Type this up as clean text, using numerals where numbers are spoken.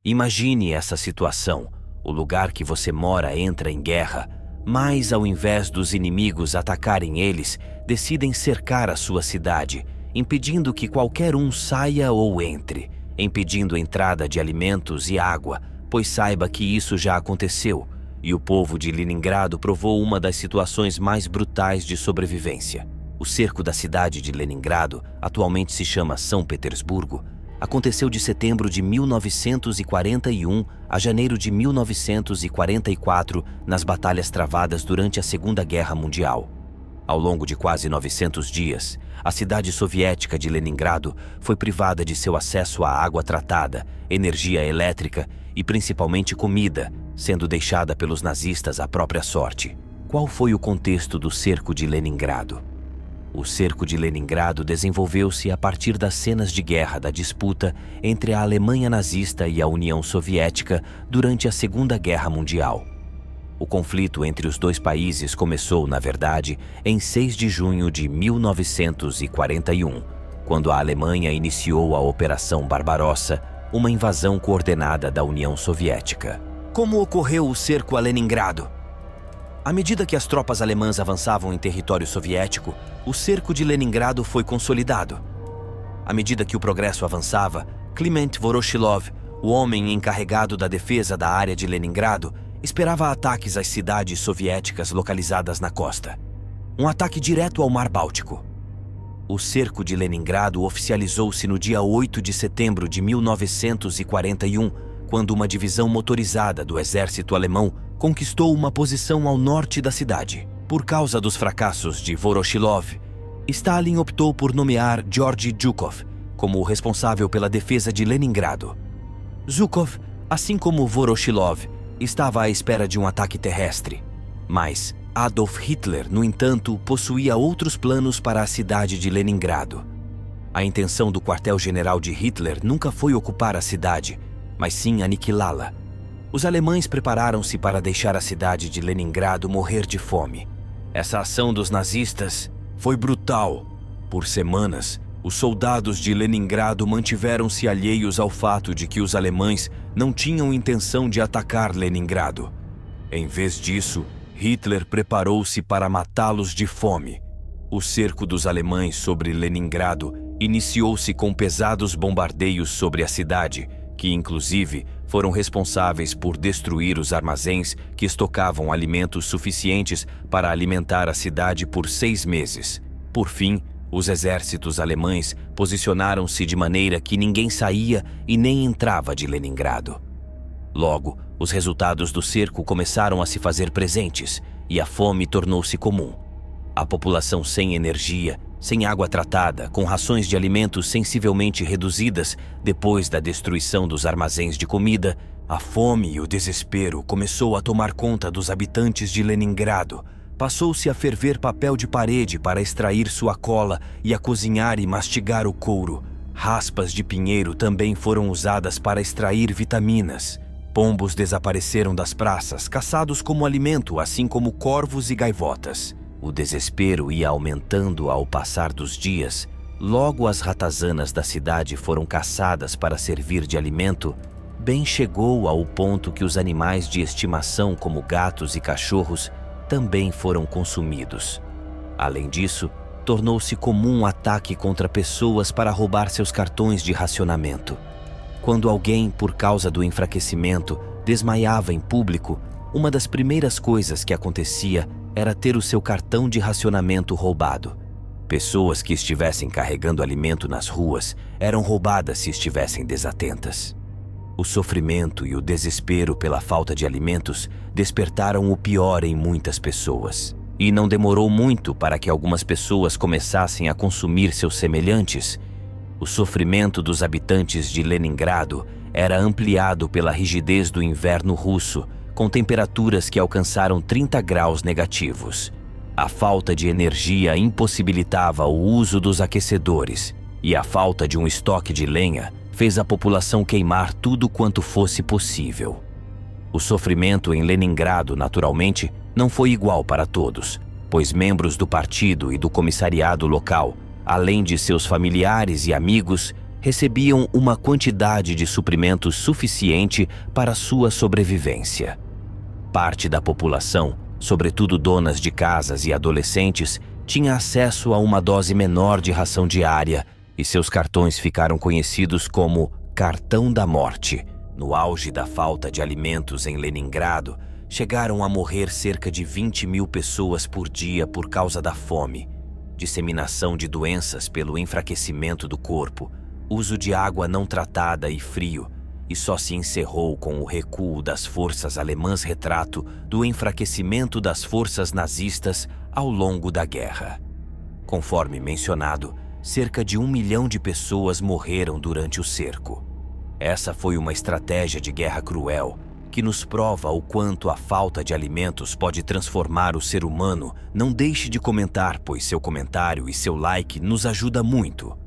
Imagine essa situação. O lugar que você mora entra em guerra, mas ao invés dos inimigos atacarem eles, decidem cercar a sua cidade, impedindo que qualquer um saia ou entre, impedindo a entrada de alimentos e água, pois saiba que isso já aconteceu, e o povo de Leningrado provou uma das situações mais brutais de sobrevivência. O cerco da cidade de Leningrado, atualmente se chama São Petersburgo, aconteceu de setembro de 1941 a janeiro de 1944 nas batalhas travadas durante a Segunda Guerra Mundial. Ao longo de quase 900 dias, a cidade soviética de Leningrado foi privada de seu acesso à água tratada, energia elétrica e principalmente comida, sendo deixada pelos nazistas à própria sorte. Qual foi o contexto do cerco de Leningrado? O cerco de Leningrado desenvolveu-se a partir das cenas de guerra da disputa entre a Alemanha nazista e a União Soviética durante a Segunda Guerra Mundial. O conflito entre os dois países começou, na verdade, em 6 de junho de 1941, quando a Alemanha iniciou a Operação Barbarossa, uma invasão coordenada da União Soviética. Como ocorreu o cerco a Leningrado? À medida que as tropas alemãs avançavam em território soviético, o cerco de Leningrado foi consolidado. À medida que o progresso avançava, Kliment Voroshilov, o homem encarregado da defesa da área de Leningrado, esperava ataques às cidades soviéticas localizadas na costa. Um ataque direto ao Mar Báltico. O cerco de Leningrado oficializou-se no dia 8 de setembro de 1941, quando uma divisão motorizada do exército alemão conquistou uma posição ao norte da cidade. Por causa dos fracassos de Voroshilov, Stalin optou por nomear Georgy Zhukov como o responsável pela defesa de Leningrado. Zhukov, assim como Voroshilov, estava à espera de um ataque terrestre. Mas Adolf Hitler, no entanto, possuía outros planos para a cidade de Leningrado. A intenção do quartel-general de Hitler nunca foi ocupar a cidade, mas sim aniquilá-la. Os alemães prepararam-se para deixar a cidade de Leningrado morrer de fome. Essa ação dos nazistas foi brutal. Por semanas, os soldados de Leningrado mantiveram-se alheios ao fato de que os alemães não tinham intenção de atacar Leningrado. Em vez disso, Hitler preparou-se para matá-los de fome. O cerco dos alemães sobre Leningrado iniciou-se com pesados bombardeios sobre a cidade, que inclusive foram responsáveis por destruir os armazéns que estocavam alimentos suficientes para alimentar a cidade por 6 meses. Por fim, os exércitos alemães posicionaram-se de maneira que ninguém saía e nem entrava de Leningrado. Logo, os resultados do cerco começaram a se fazer presentes e a fome tornou-se comum. A população sem energia, sem água tratada, com rações de alimentos sensivelmente reduzidas depois da destruição dos armazéns de comida, a fome e o desespero começou a tomar conta dos habitantes de Leningrado. Passou-se a ferver papel de parede para extrair sua cola e a cozinhar e mastigar o couro. Raspas de pinheiro também foram usadas para extrair vitaminas. Pombos desapareceram das praças, caçados como alimento, assim como corvos e gaivotas. O desespero ia aumentando ao passar dos dias. Logo as ratazanas da cidade foram caçadas para servir de alimento. Bem chegou ao ponto que os animais de estimação, como gatos e cachorros, também foram consumidos. Além disso, tornou-se comum ataque contra pessoas para roubar seus cartões de racionamento. Quando alguém, por causa do enfraquecimento, desmaiava em público, uma das primeiras coisas que acontecia era ter o seu cartão de racionamento roubado. Pessoas que estivessem carregando alimento nas ruas eram roubadas se estivessem desatentas. O sofrimento e o desespero pela falta de alimentos despertaram o pior em muitas pessoas. E não demorou muito para que algumas pessoas começassem a consumir seus semelhantes. O sofrimento dos habitantes de Leningrado era ampliado pela rigidez do inverno russo, com temperaturas que alcançaram 30 graus negativos. A falta de energia impossibilitava o uso dos aquecedores, e a falta de um estoque de lenha fez a população queimar tudo quanto fosse possível. O sofrimento em Leningrado, naturalmente, não foi igual para todos, pois membros do partido e do comissariado local, além de seus familiares e amigos, recebiam uma quantidade de suprimentos suficiente para sua sobrevivência. Parte da população, sobretudo donas de casas e adolescentes, tinha acesso a uma dose menor de ração diária e seus cartões ficaram conhecidos como Cartão da Morte. No auge da falta de alimentos em Leningrado, chegaram a morrer cerca de 20.000 pessoas por dia por causa da fome, disseminação de doenças pelo enfraquecimento do corpo, uso de água não tratada e frio, e só se encerrou com o recuo das forças alemãs, retrato do enfraquecimento das forças nazistas ao longo da guerra. Conforme mencionado, cerca de 1 milhão de pessoas morreram durante o cerco. Essa foi uma estratégia de guerra cruel, que nos prova o quanto a falta de alimentos pode transformar o ser humano. Não deixe de comentar, pois seu comentário e seu like nos ajuda muito.